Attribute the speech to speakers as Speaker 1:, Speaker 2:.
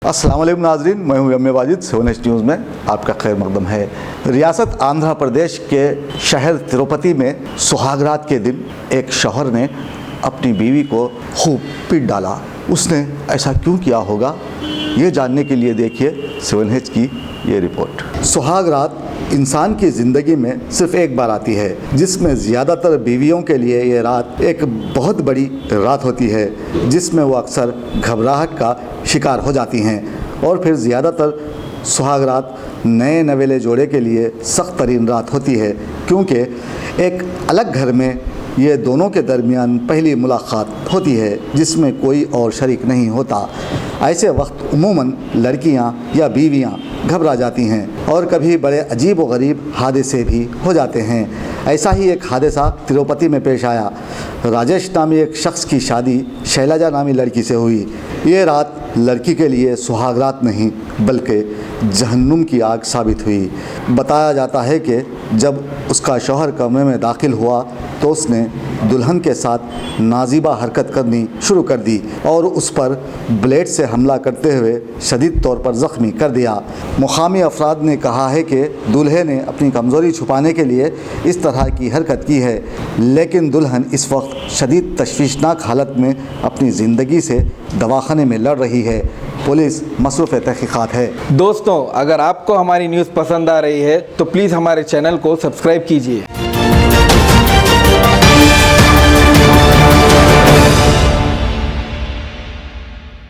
Speaker 1: अस्सलाम वालेकुम नाज़रीन, मैं हूं M A Wajid. 7H news में आपका खैर मकदम है। रियासत आंध्र प्रदेश के शहर तिरुपति में सुहागरात के दिन एक शौहर ने अपनी बीवी को खूब पीट डाला। उसने ऐसा क्यों किया होगा, ये जानने के लिए देखिए 7H की ये रिपोर्ट। सुहागरात इंसान की ज़िंदगी में सिर्फ एक बार आती है, जिसमें ज़्यादातर बीवियों के लिए ये रात एक बहुत बड़ी रात होती है, जिसमें वो अक्सर घबराहट का शिकार हो जाती हैं। और फिर ज़्यादातर सुहागरात नए नवेले जोड़े के लिए सख्त तरीन रात होती है, क्योंकि एक अलग घर में ये दोनों के दरमियान पहली मुलाकात होती है, जिसमें कोई और शरीक नहीं होता। ऐसे वक्त उमूमन लड़कियां या बीवियां घबरा जाती हैं और कभी बड़े अजीब व गरीब हादसे भी हो जाते हैं। ऐसा ही एक हादसा तिरुपति में पेश आया। राजेश नामी एक शख्स की शादी शैलजा नामी लड़की से हुई। ये रात लड़की के लिए सुहागरात नहीं बल्कि जहन्नुम की आग साबित हुई। बताया जाता है कि जब उसका शौहर कमरे में दाखिल हुआ तो उसने दुल्हन के साथ नाजीबा हरकत करनी शुरू कर दी और उस पर ब्लेड से हमला करते हुए शदीद तौर पर ज़ख्मी कर दिया। मुकामी अफराद ने कहा है कि दूल्हे ने अपनी कमज़ोरी छुपाने के लिए इस तरह की हरकत की है, लेकिन दुल्हन इस वक्त शदीद तशवीशनाक हालत में अपनी ज़िंदगी से दवाखाने में लड़ रही है। पुलिस मसरूफ़ तहक़ीक़ात है।
Speaker 2: दोस्तों, अगर आपको हमारी न्यूज़ पसंद आ रही है तो प्लीज़ हमारे चैनल को सब्सक्राइब कीजिए।